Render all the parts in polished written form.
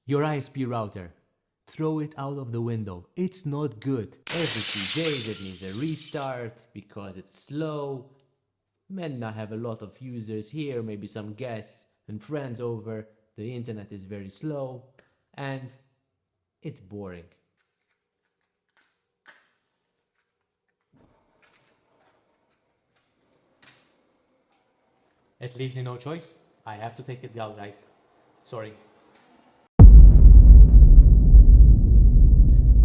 Your ISP router. Throw it out of the window. It's not good. Every 2 days it needs a restart because it's slow. May not have a lot of users here, maybe some guests and friends over. The internet is very slow and it's boring. It leaves me no choice. I have to take it out, guys. Sorry.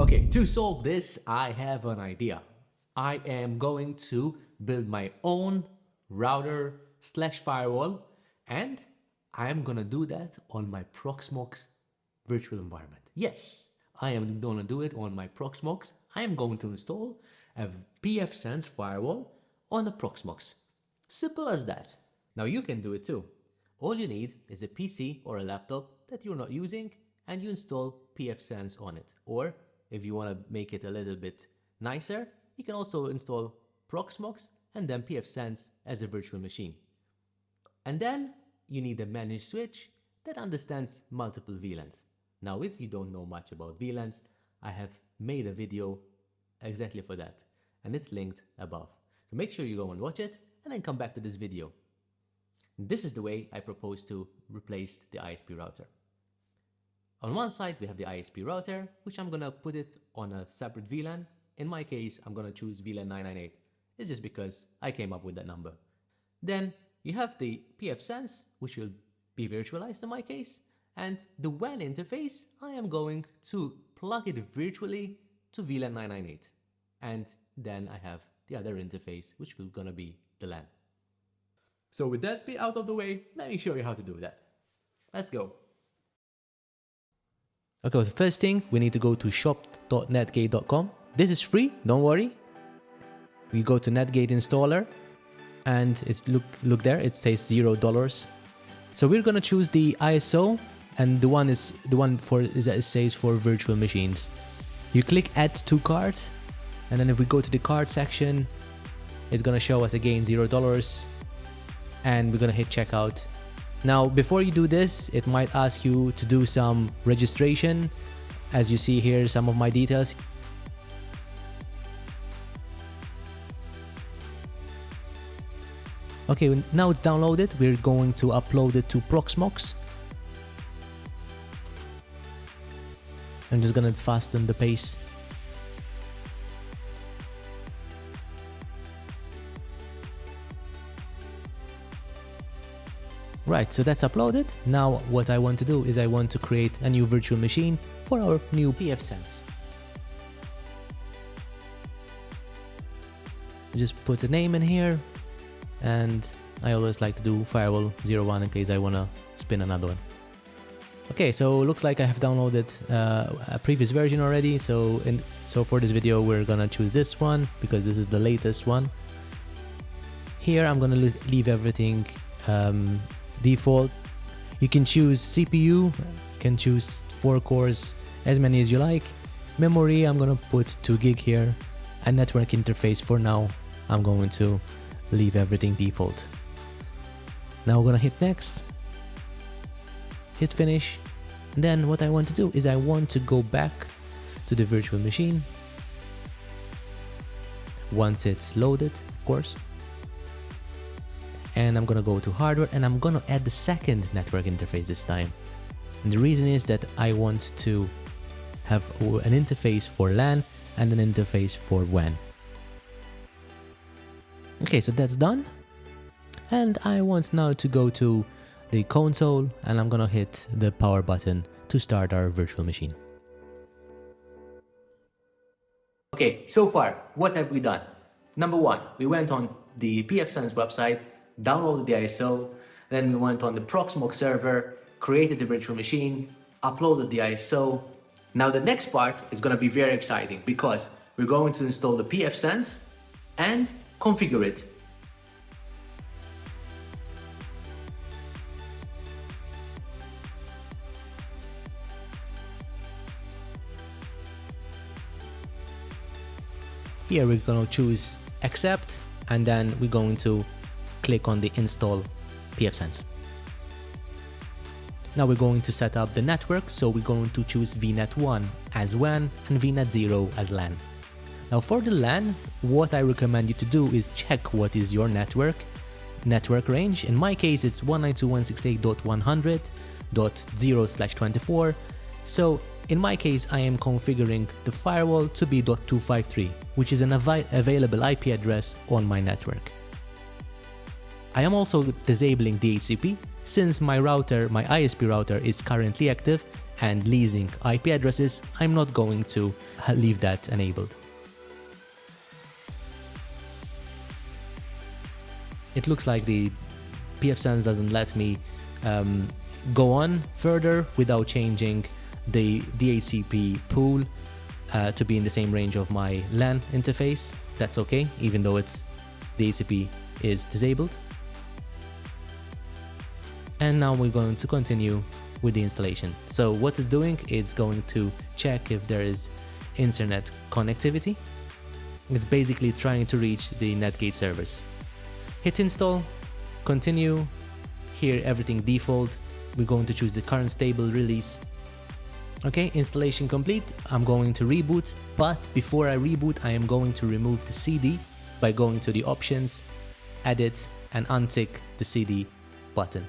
Okay, to solve this, I have an idea. I am going to build my own router/firewall, and I am gonna do that on my Proxmox virtual environment. Yes, I am gonna do it on my Proxmox. I am going to install a pfSense firewall on the Proxmox. Simple as that. Now you can do it too. All you need is a PC or a laptop that you're not using, and you install pfSense on it. Or if you want to make it a little bit nicer, you can also install Proxmox and then pfSense as a virtual machine. And then you need a managed switch that understands multiple VLANs. Now, if you don't know much about VLANs, I have made a video exactly for that, and it's linked above. So make sure you go and watch it, and then come back to this video. This is the way I propose to replace the ISP router. On one side, we have the ISP router, which I'm gonna put it on a separate VLAN. In my case, I'm gonna choose VLAN 998. It's just because I came up with that number. Then you have the pfSense, which will be virtualized in my case, and the WAN interface, I am going to plug it virtually to VLAN 998. And then I have the other interface, which will gonna be the LAN. So with that bit out of the way, let me show you how to do that. Let's go. Okay, the first thing, we need to go to shop.netgate.com. This is free, don't worry. We go to Netgate installer, and it's look there, it says $0. So we're gonna choose the ISO, and it says for virtual machines. You click add to cart, and then if we go to the cart section, it's gonna show us again $0, and we're gonna hit checkout. Now, before you do this, it might ask you to do some registration. As you see here, some of my details. Okay, now it's downloaded. We're going to upload it to Proxmox. I'm just gonna fasten the pace. Right, so that's uploaded. Now what I want to do is I want to create a new virtual machine for our new pfSense. Just put a name in here, and I always like to do firewall 01 in case I want to spin another one. Okay, so looks like I have downloaded a previous version already. So for this video, we're gonna choose this one because this is the latest one. Here I'm gonna leave everything default. You can choose CPU, you can choose 4 cores, as many as you like. Memory, I'm gonna put 2 gig here. And network interface, for now, I'm going to leave everything default. Now we're gonna hit next, hit finish. And then what I want to do is I want to go back to the virtual machine once it's loaded, of course. And I'm gonna go to hardware, and I'm gonna add the second network interface this time. And the reason is that I want to have an interface for LAN and an interface for WAN. Okay, so that's done. And I want now to go to the console, and I'm gonna hit the power button to start our virtual machine. Okay, so far, what have we done? Number one, we went on the pfSense website, downloaded the ISO, then we went on the Proxmox server, created the virtual machine, uploaded the ISO. Now the next part is going to be very exciting because we're going to install the pfSense and configure it. Here we're going to choose accept, and then we're going to click on the install pfSense. Now we're going to set up the network, so we're going to choose VNet1 as WAN and VNet0 as LAN. Now for the LAN, what I recommend you to do is check what is your network range. In my case, it's 192.168.100.0/24. So in my case, I am configuring the firewall to be .253, which is an available IP address on my network. I am also disabling DHCP since my ISP router is currently active and leasing IP addresses. I'm not going to leave that enabled. It looks like the pfSense doesn't let me go on further without changing the DHCP pool to be in the same range of my LAN interface. That's okay, even though the DHCP is disabled. And now we're going to continue with the installation. So what it's doing, it's going to check if there is internet connectivity. It's basically trying to reach the Netgate servers. Hit install, continue. Here everything default. We're going to choose the current stable release. Okay, installation complete. I'm going to reboot, but before I reboot, I am going to remove the CD by going to the options, edit, and untick the CD button.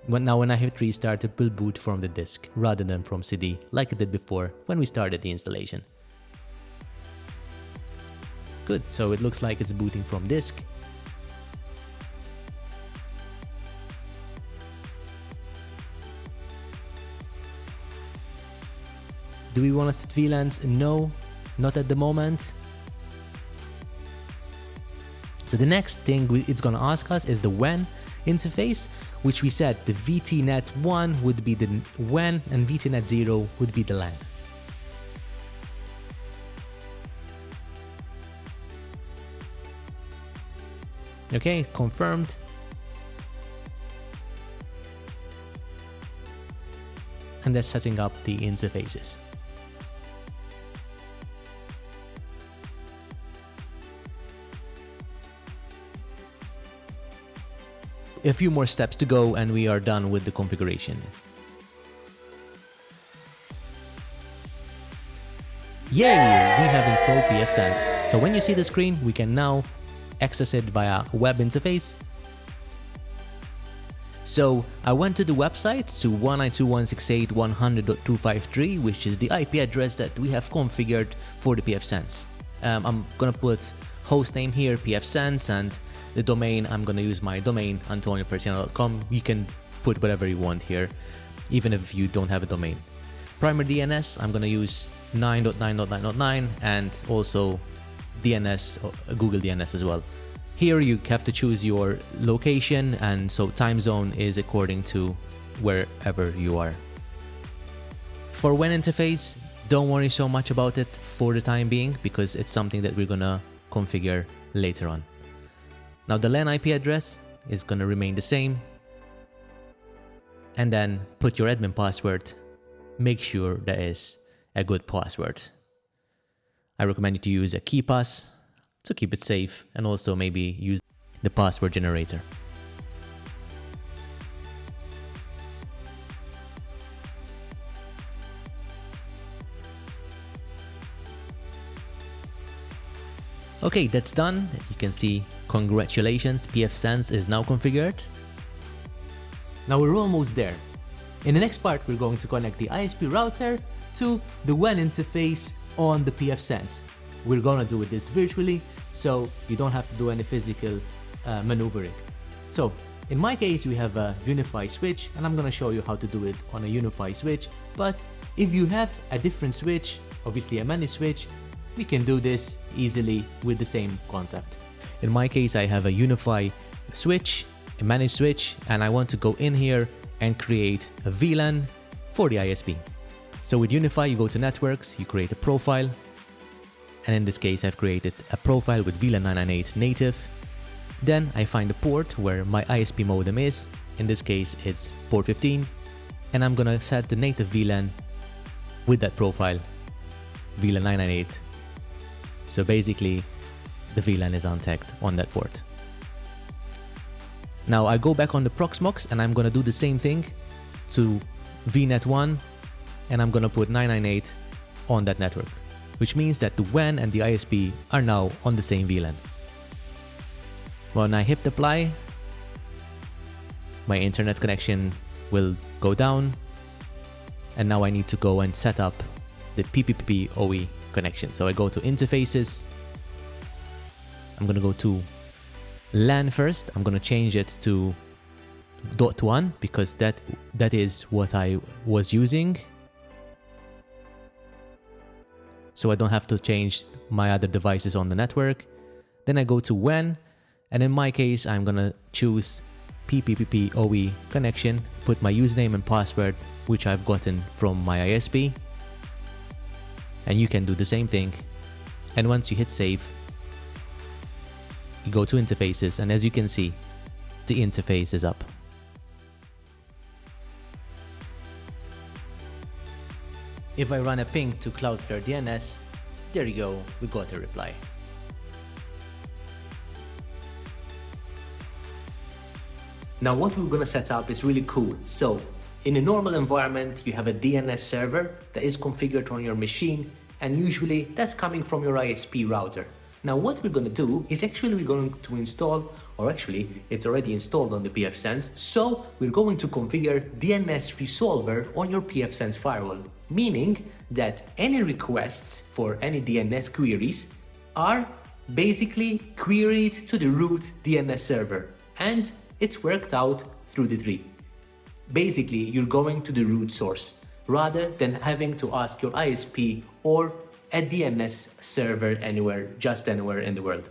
Now when I hit restart, it will boot from the disk rather than from CD, like it did before when we started the installation. Good, so it looks like it's booting from disk. Do we want to set VLANs? No, not at the moment. So the next thing it's going to ask us is the WAN interface, which we said the VTNet1 would be the WAN and VTNet0 would be the LAN. Okay, confirmed. And that's setting up the interfaces. A few more steps to go and we are done with the configuration. Yay! We have installed pfSense. So when you see the screen, we can now access it via web interface. So I went to the website to 192.168.100.253, which is the IP address that we have configured for the pfSense. I'm gonna put host name here, pfSense, and the domain, I'm gonna use my domain, antoniopersiano.com. You can put whatever you want here, even if you don't have a domain. Primary DNS, I'm gonna use 9.9.9.9 and also DNS, Google DNS as well. Here you have to choose your location, and so time zone is according to wherever you are. For WAN interface, don't worry so much about it for the time being because it's something that we're gonna configure later on. Now the LAN IP address is gonna remain the same, and then put your admin password. Make sure that is a good password. I recommend you to use a KeePass to keep it safe, and also maybe use the password generator. Okay, that's done. You can see, congratulations, pfSense is now configured. Now we're almost there. In the next part, we're going to connect the ISP router to the WAN interface on the pfSense. We're gonna do this virtually, so you don't have to do any physical maneuvering. So in my case, we have a UniFi switch, and I'm gonna show you how to do it on a UniFi switch. But if you have a different switch, obviously a managed switch, we can do this easily with the same concept. In my case, I have a UniFi switch, a managed switch, and I want to go in here and create a VLAN for the ISP. So with UniFi, you go to networks, you create a profile, and in this case, I've created a profile with VLAN 998 native. Then I find the port where my ISP modem is. In this case, it's port 15, and I'm gonna set the native VLAN with that profile, VLAN 998. So basically, the VLAN is untagged on that port. Now I go back on the Proxmox and I'm gonna do the same thing to VNet 1, and I'm gonna put 998 on that network, which means that the WAN and the ISP are now on the same VLAN. When I hit apply, my internet connection will go down, and now I need to go and set up the PPPoE connection. So I go to interfaces, I'm gonna go to LAN first. I'm gonna change it to .1 because that is what I was using, so I don't have to change my other devices on the network. Then I go to WAN, and in my case I'm gonna choose PPPoE connection, put my username and password which I've gotten from my ISP, and you can do the same thing. And once you hit save, you go to interfaces, and as you can see, the interface is up. If I run a ping to Cloudflare DNS, there you go, we got a reply. Now what we're gonna set up is really cool. So in a normal environment, you have a DNS server that is configured on your machine, and usually that's coming from your ISP router. Now what we're going to do is actually we're going to install, or actually it's already installed on the pfSense, so we're going to configure DNS Resolver on your pfSense firewall, meaning that any requests for any DNS queries are basically queried to the root DNS server, and it's worked out through the tree. Basically, you're going to the root source rather than having to ask your ISP or a DNS server just anywhere in the world.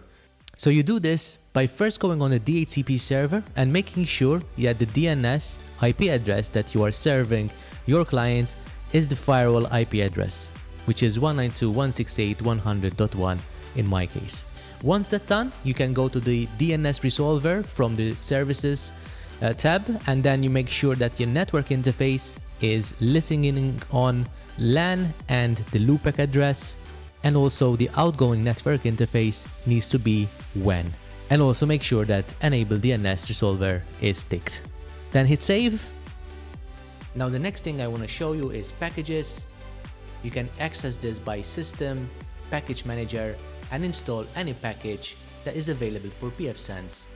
So you do this by first going on the DHCP server and making sure that the DNS IP address that you are serving your clients is the firewall IP address, which is 192.168.100.1 in my case. Once that's done, you can go to the DNS Resolver from the services tab, and then you make sure that your network interface is listening on LAN and the loopback address, and also the outgoing network interface needs to be WAN. And also make sure that Enable DNS Resolver is ticked. Then hit save. Now the next thing I want to show you is packages. You can access this by System, Package Manager, and install any package that is available for pfSense.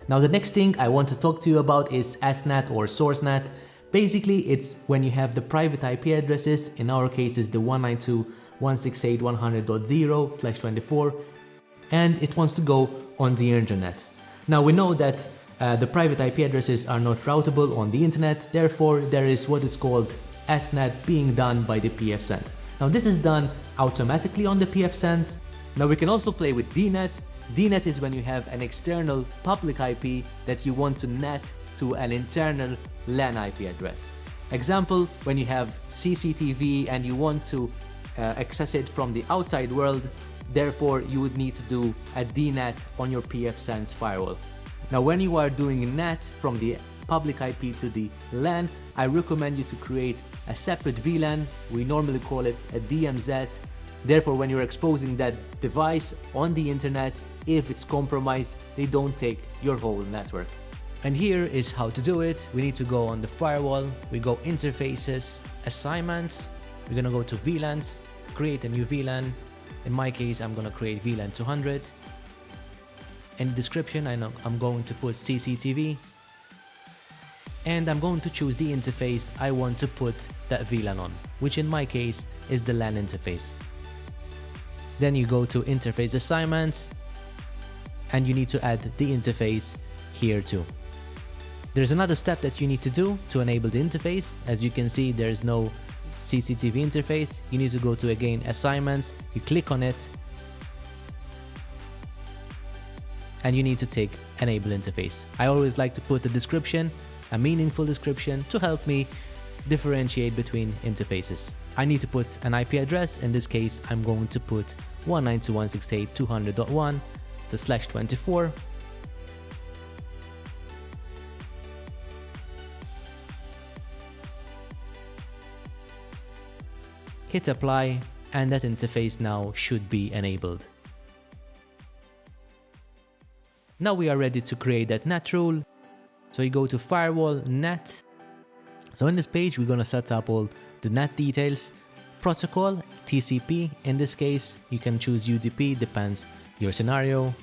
Now the next thing I want to talk to you about is SNAT or SourceNet. Basically, it's when you have the private IP addresses, in our case is the 192.168.100.0/24, and it wants to go on the internet. Now we know that the private IP addresses are not routable on the internet, therefore there is what is called SNAT being done by the pfSense. Now this is done automatically on the pfSense. Now we can also play with DNET. DNET is when you have an external public IP that you want to net to an internal LAN IP address. Example, when you have CCTV and you want to access it from the outside world, therefore you would need to do a DNET on your pfSense firewall. Now when you are doing NAT from the public IP to the LAN, I recommend you to create a separate VLAN. We normally call it a DMZ. Therefore, when you're exposing that device on the internet, if it's compromised, they don't take your whole network. And here is how to do it. We need to go on the firewall, we go interfaces, assignments, we're gonna go to VLANs, create a new VLAN. In my case, I'm gonna create VLAN 200. In the description, I'm going to put CCTV, and I'm going to choose the interface I want to put that VLAN on, which in my case is the LAN interface. Then you go to interface assignments, and you need to add the interface here too. There's another step that you need to do to enable the interface. As you can see, there's no CCTV interface. You need to go to again assignments, you click on it, and you need to take enable interface. I always like to put a description, a meaningful description, to help me differentiate between interfaces. I need to put an IP address. In this case, I'm going to put 192.168.200.1. It's a /24. Hit apply, and that interface now should be enabled. Now we are ready to create that NAT rule. So you go to Firewall, NAT. So in this page, we're going to set up all the NAT details. Protocol, TCP. In this case, you can choose UDP, depends your scenario.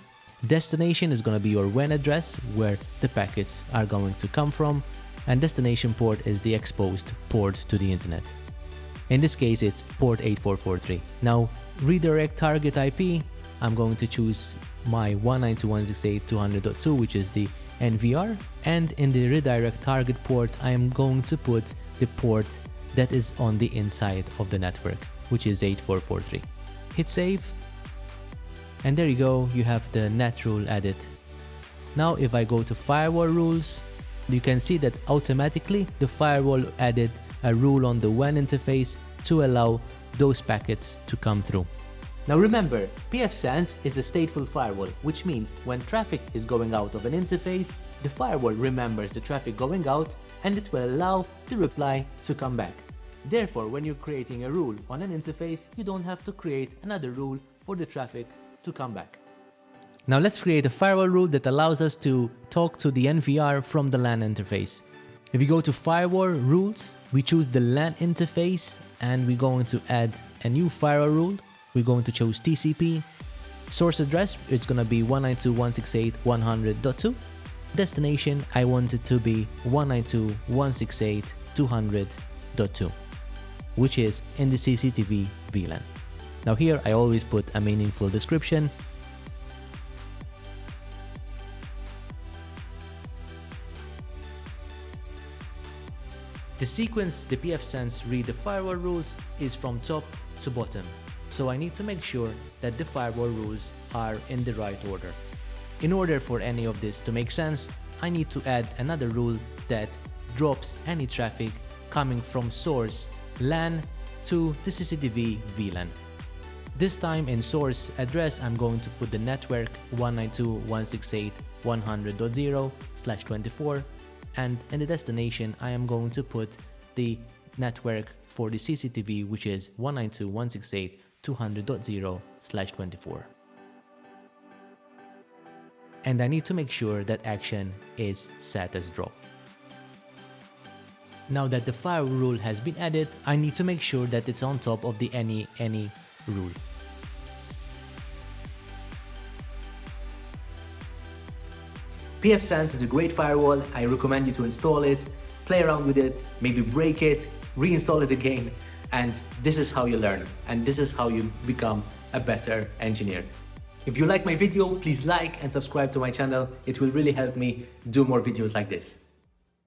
Destination is going to be your WAN address, where the packets are going to come from. And destination port is the exposed port to the internet. In this case, it's port 8443. Now, redirect target IP, I'm going to choose my 192.168.200.2, which is the NVR. And in the redirect target port, I am going to put the port that is on the inside of the network, which is 8443. Hit save. And there you go, you have the NAT rule added. Now, if I go to Firewall rules, you can see that automatically the firewall added a rule on the WAN interface to allow those packets to come through. Now remember, pfSense is a stateful firewall, which means when traffic is going out of an interface, the firewall remembers the traffic going out and it will allow the reply to come back. Therefore, when you're creating a rule on an interface, you don't have to create another rule for the traffic to come back. Now let's create a firewall rule that allows us to talk to the NVR from the LAN interface. If you go to Firewall Rules, we choose the LAN interface and we're going to add a new firewall rule. We're going to choose TCP. Source address, it's going to be 192.168.100.2. Destination, I want it to be 192.168.200.2, which is in the CCTV VLAN. Now here I always put a meaningful description. The sequence the pfSense read the firewall rules is from top to bottom, so I need to make sure that the firewall rules are in the right order. In order for any of this to make sense, I need to add another rule that drops any traffic coming from source LAN to the CCTV VLAN. This time in source address, I'm going to put the network 192.168.100.0/24, and in the destination, I am going to put the network for the CCTV, which is 192.168.200.0/24. And I need to make sure that action is set as drop. Now that the firewall rule has been added, I need to make sure that it's on top of the any rule. pfSense is a great firewall. I recommend you to install it, play around with it, maybe break it, reinstall it again, and this is how you learn, and this is how you become a better engineer. If you like my video, please like and subscribe to my channel. It will really help me do more videos like this.